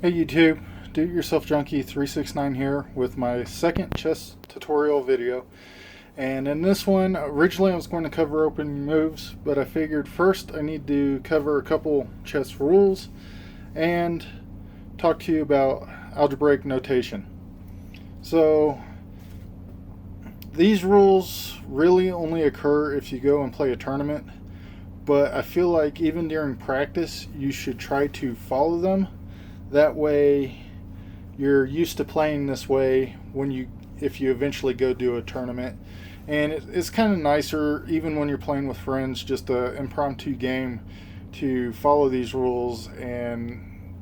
Hey YouTube, Do-It-Yourself Junkie 369 here with my second chess tutorial video. And in this one, originally I was going to cover opening moves, but I figured first I need to cover a couple chess rules and talk to you about algebraic notation. So these rules really only occur if you go and play a tournament, but I feel like even during practice you should try to follow them. That way you're used to playing this way if you eventually go do a tournament. And it's kind of nicer, even when you're playing with friends, just an impromptu game, to follow these rules and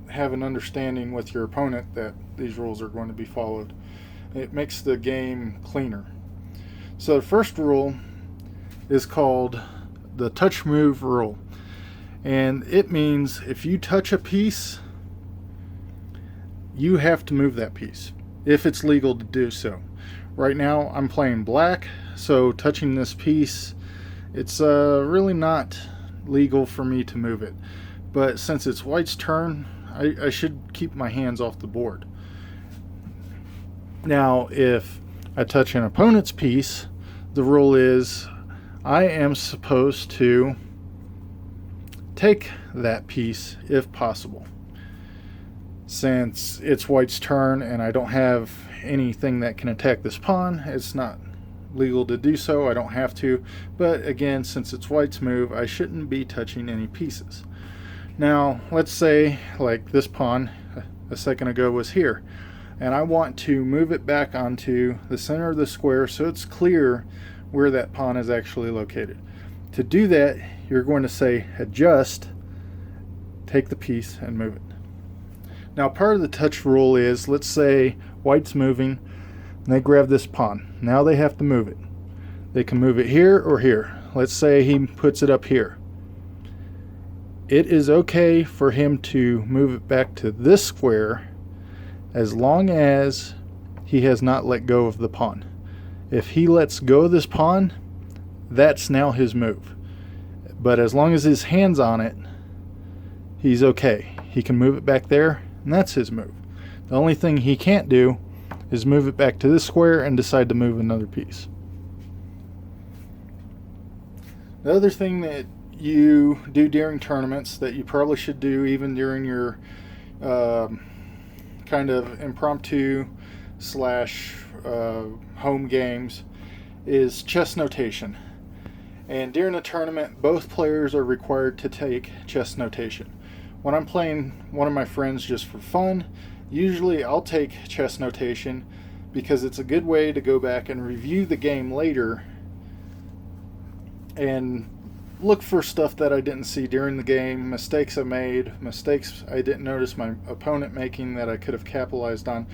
have an understanding with your opponent that these rules are going to be followed. It makes the game cleaner. So the first rule is called the touch move rule. And it means if you touch a piece, you have to move that piece if it's legal to do so. Right now I'm playing black, so touching this piece, it's really not legal for me to move it. But since it's white's turn, I should keep my hands off the board. Now if I touch an opponent's piece, the rule is I am supposed to take that piece if possible. Since it's white's turn and I don't have anything that can attack this pawn, it's not legal to do so. I don't have to. But again, since it's white's move, I shouldn't be touching any pieces. Now, let's say like this pawn a second ago was here, and I want to move it back onto the center of the square so it's clear where that pawn is actually located. To do that, you're going to say adjust, take the piece, and move it. Now part of the touch rule is, let's say white's moving and they grab this pawn. Now they have to move it. They can move it here or here. Let's say he puts it up here. It is okay for him to move it back to this square as long as he has not let go of the pawn. If he lets go of this pawn, that's now his move. But as long as his hand's on it, he's okay. He can move it back there, and that's his move. The only thing he can't do is move it back to this square and decide to move another piece. The other thing that you do during tournaments that you probably should do even during your kind of impromptu / home games is chess notation. And during a tournament, both players are required to take chess notation. When I'm playing one of my friends just for fun, usually I'll take chess notation because it's a good way to go back and review the game later and look for stuff that I didn't see during the game, mistakes I made, mistakes I didn't notice my opponent making that I could have capitalized on.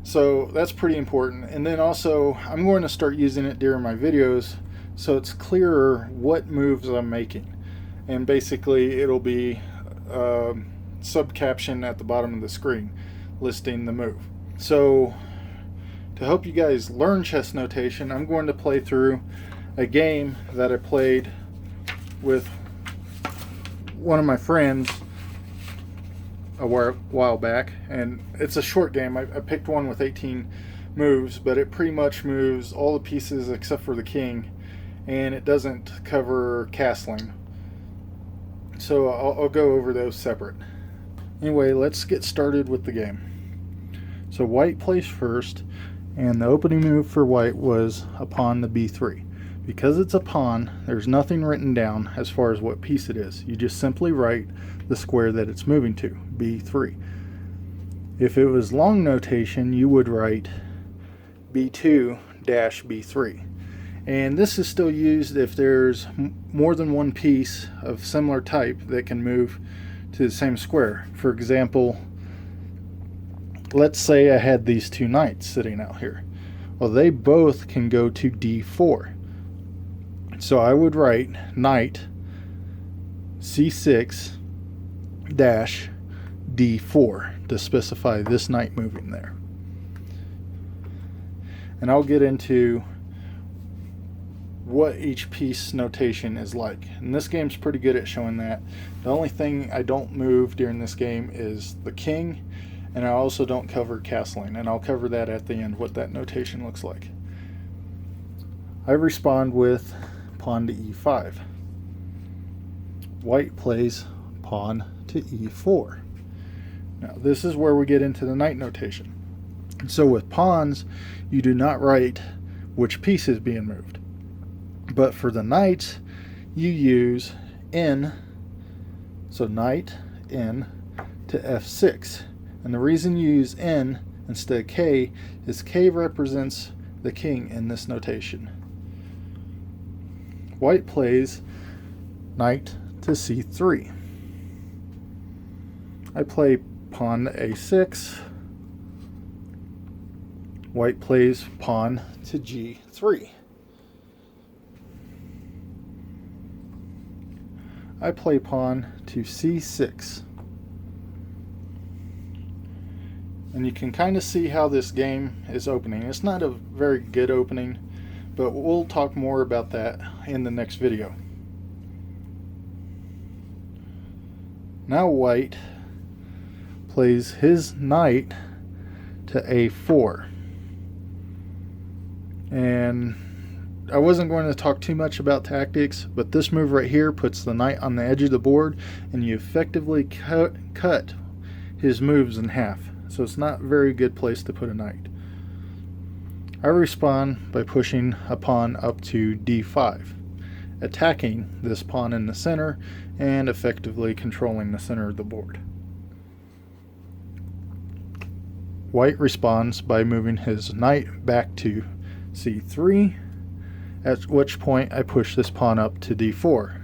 So that's pretty important. And then also I'm going to start using it during my videos so it's clearer what moves I'm making. And basically it'll be sub-caption at the bottom of the screen listing the move. So to help you guys learn chess notation, I'm going to play through a game that I played with one of my friends a while back, and it's a short game. I picked one with 18 moves, but it pretty much moves all the pieces except for the king, and it doesn't cover castling. So I'll go over those separate. Anyway, let's get started with the game. So white plays first, and the opening move for white was a pawn to b3. Because it's a pawn, there's nothing written down as far as what piece it is. You just simply write the square that it's moving to, b3. If it was long notation, you would write b2-b3. And this is still used if there's more than one piece of similar type that can move to the same square. For example, let's say I had these two knights sitting out here. Well, they both can go to d4. So I would write knight c6-d4 to specify this knight moving there. And I'll get into what each piece notation is like. And this game's pretty good at showing that. The only thing I don't move during this game is the king, and I also don't cover castling, and I'll cover that at the end, what that notation looks like. I respond with pawn to e5. White plays pawn to e4. Now this is where we get into the knight notation. So with pawns, you do not write which piece is being moved. But for the knights, you use n, so knight n to f6. And the reason you use n instead of k is k represents the king in this notation. White plays knight to c3. I play pawn to a6. White plays pawn to g3. I play pawn to c6. And you can kind of see how this game is opening. It's not a very good opening, but we'll talk more about that in the next video. Now white plays his knight to a4. And I wasn't going to talk too much about tactics, but this move right here puts the knight on the edge of the board, and you effectively cut his moves in half. So it's not a very good place to put a knight. I respond by pushing a pawn up to d5, attacking this pawn in the center and effectively controlling the center of the board. White responds by moving his knight back to c3, at which point I push this pawn up to d4.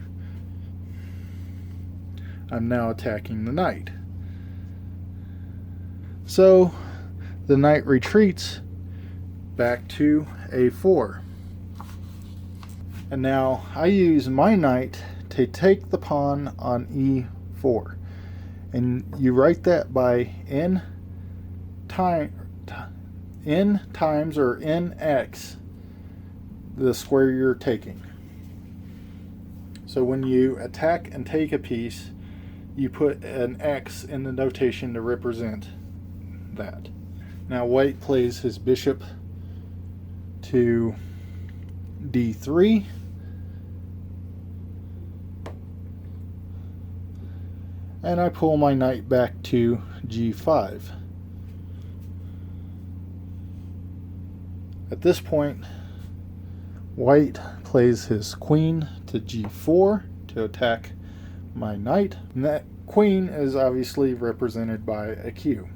I'm now attacking the knight. So the knight retreats back to a4. And now I use my knight to take the pawn on e4. And you write that by n times or nx the square you're taking. So when you attack and take a piece, you put an x in the notation to represent that. Now white plays his bishop to d3. And I pull my knight back to g5. At this point, white plays his queen to g4 to attack my knight. And that queen is obviously represented by a q.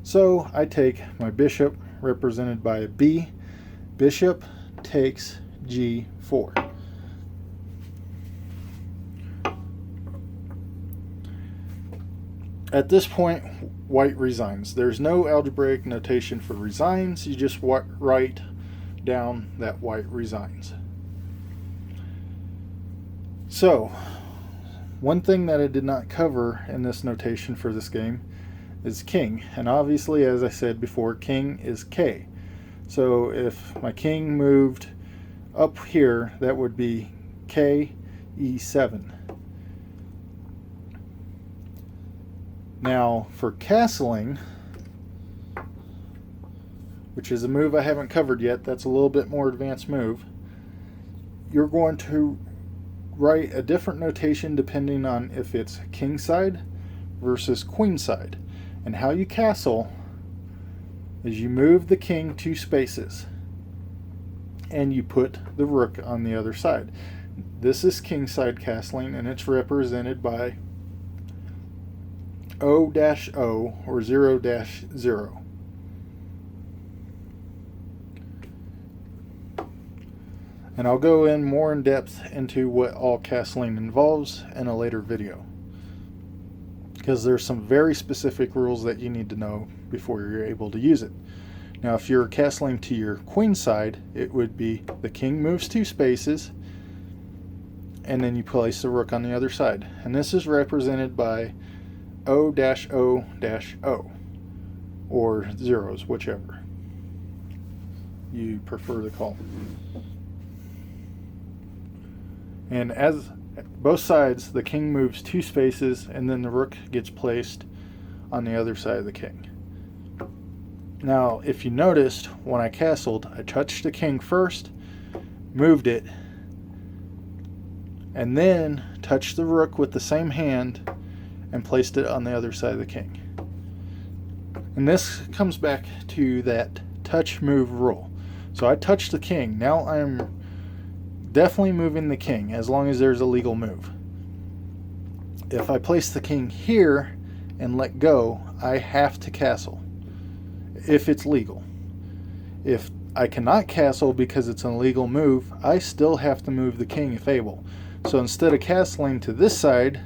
So I take my bishop, represented by a b. Bishop takes g4. At this point, white resigns. There's no algebraic notation for resigns. You just write down that white resigns. So, one thing that I did not cover in this notation for this game is king. And obviously, as I said before, king is k. So if my king moved up here, that would be k e7. Now for castling, which is a move I haven't covered yet, that's a little bit more advanced move, you're going to write a different notation depending on if it's king side versus queen side. And how you castle is you move the king 2 spaces and you put the rook on the other side. This is king side castling, and it's represented by O-O or 0-0. And I'll go in more in depth into what all castling involves in a later video, because there's some very specific rules that you need to know before you're able to use it. Now if you're castling to your queen side, it would be the king moves 2 spaces and then you place the rook on the other side. And this is represented by O-O-O or zeros, whichever. you prefer to call. And as both sides, the king moves 2 spaces, and then the rook gets placed on the other side of the king. Now, if you noticed, when I castled, I touched the king first, moved it, and then touched the rook with the same hand and placed it on the other side of the king. And this comes back to that touch move rule. So I touched the king. Now I'm definitely moving the king as long as there's a legal move. If I place the king here and let go, I have to castle if it's legal. If I cannot castle because it's an illegal move, I still have to move the king if able. So instead of castling to this side,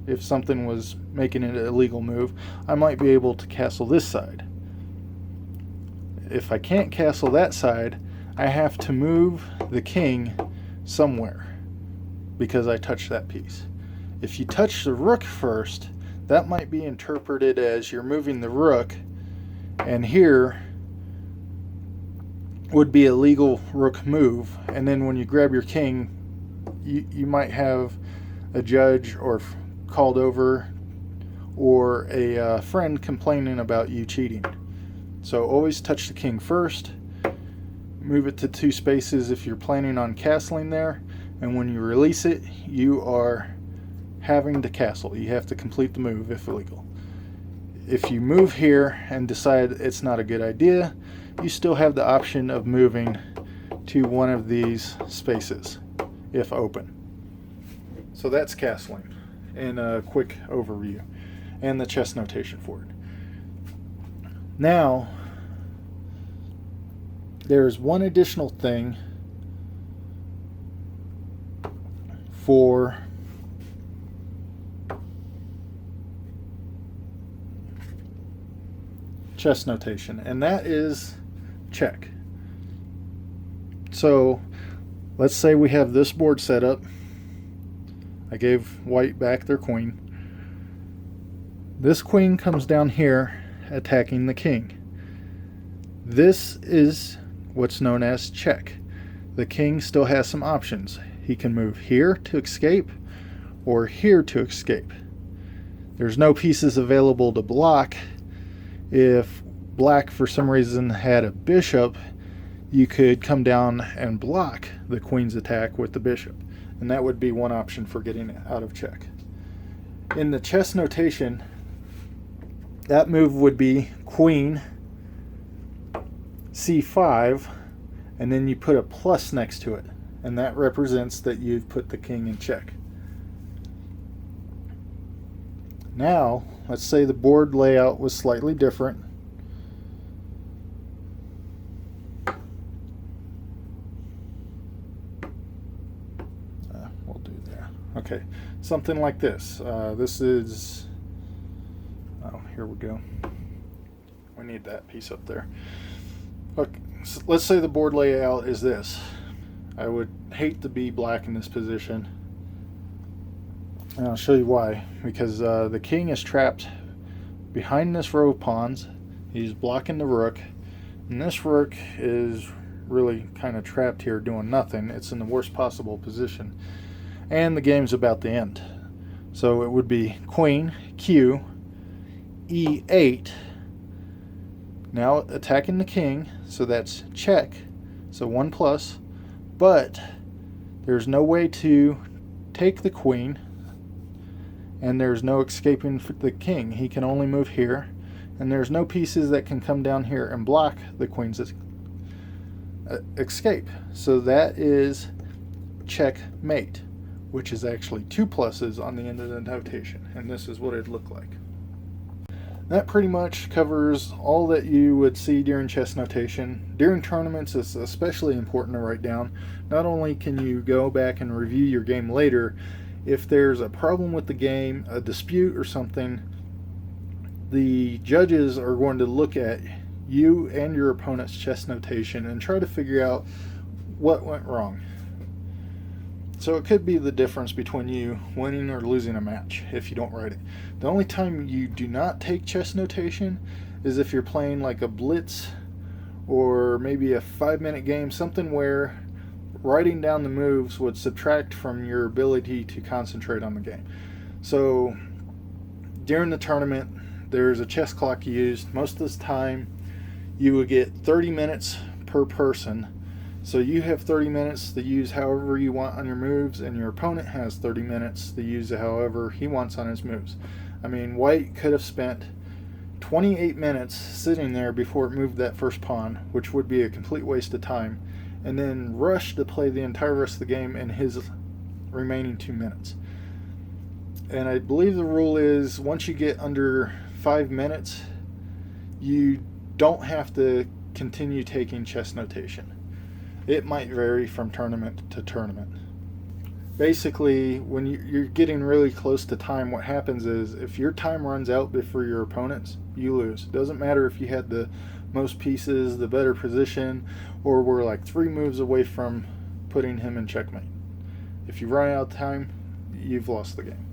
if something was making it an illegal move, I might be able to castle this side. If I can't castle that side, I have to move the king somewhere because I touched that piece. If you touch the rook first, that might be interpreted as you're moving the rook, and here would be a legal rook move, and then when you grab your king, you might have a judge or called over or a friend complaining about you cheating. So always touch the king first, move it to 2 spaces if you're planning on castling there, and when you release it, you are having to castle. You have to complete the move if illegal. If you move here and decide it's not a good idea, you still have the option of moving to one of these spaces if open. So that's castling in a quick overview and the chess notation for it. Now, there's one additional thing for chess notation, and that is check. So let's say we have this board set up. I gave white back their queen. This queen comes down here attacking the king. This is what's known as check. The king still has some options. He can move here to escape or here to escape. There's no pieces available to block. If black for some reason had a bishop, you could come down and block the queen's attack with the bishop, and that would be one option for getting out of check. In the chess notation, that move would be queen c5, and then you put a plus next to it, and that represents that you've put the king in check. Now, let's say the board layout was slightly different. We'll do there. Okay, something like this. This is, oh, here we go. We need that piece up there. Okay, so let's say the board layout is this. I would hate to be black in this position. And I'll show you why. Because the king is trapped behind this row of pawns. He's blocking the rook. And this rook is really kind of trapped here doing nothing. It's in the worst possible position. And the game's about to end. So it would be queen, q, e8. Now attacking the king. So that's check. So 1 plus. But there's no way to take the queen. And there's no escaping the king. He can only move here, and there's no pieces that can come down here and block the queen's escape. So that is checkmate, which is actually 2 pluses on the end of the notation, and this is what it'd look like. That pretty much covers all that you would see during chess notation. During tournaments, it's especially important to write down. Not only can you go back and review your game later, if there's a problem with the game, a dispute or something, the judges are going to look at you and your opponent's chess notation and try to figure out what went wrong. So it could be the difference between you winning or losing a match if you don't write it. The only time you do not take chess notation is if you're playing like a blitz or maybe a 5-minute game, something where writing down the moves would subtract from your ability to concentrate on the game. So during the tournament, there's a chess clock used. Most of the time, you would get 30 minutes per person. So you have 30 minutes to use however you want on your moves, and your opponent has 30 minutes to use however he wants on his moves. I mean, white could have spent 28 minutes sitting there before it moved that first pawn, which would be a complete waste of time, and then rush to play the entire rest of the game in his remaining 2 minutes. And I believe the rule is once you get under 5 minutes, you don't have to continue taking chess notation. It might vary from tournament to tournament. Basically, when you're getting really close to time, what happens is if your time runs out before your opponent's, you lose. Doesn't matter if you had the most pieces, the better position, or were like 3 moves away from putting him in checkmate. If you run out of time, you've lost the game.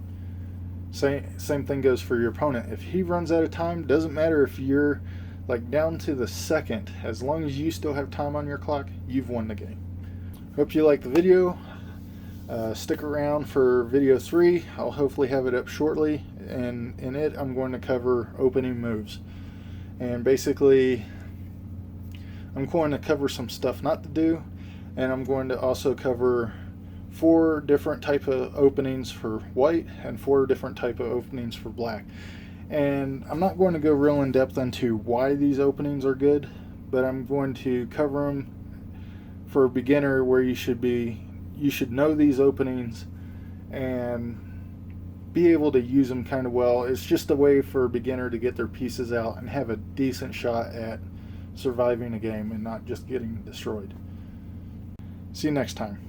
Same thing goes for your opponent. If he runs out of time, doesn't matter if you're like down to the second, as long as you still have time on your clock, you've won the game. Hope you liked the video. Stick around for video 3. I'll hopefully have it up shortly, and in it I'm going to cover opening moves. And basically I'm going to cover some stuff not to do, and I'm going to also cover 4 different type of openings for white and 4 different type of openings for black. And I'm not going to go real in depth into why these openings are good, but I'm going to cover them for a beginner where you should know these openings and be able to use them kind of well. It's just a way for a beginner to get their pieces out and have a decent shot at surviving a game and not just getting destroyed. See you next time.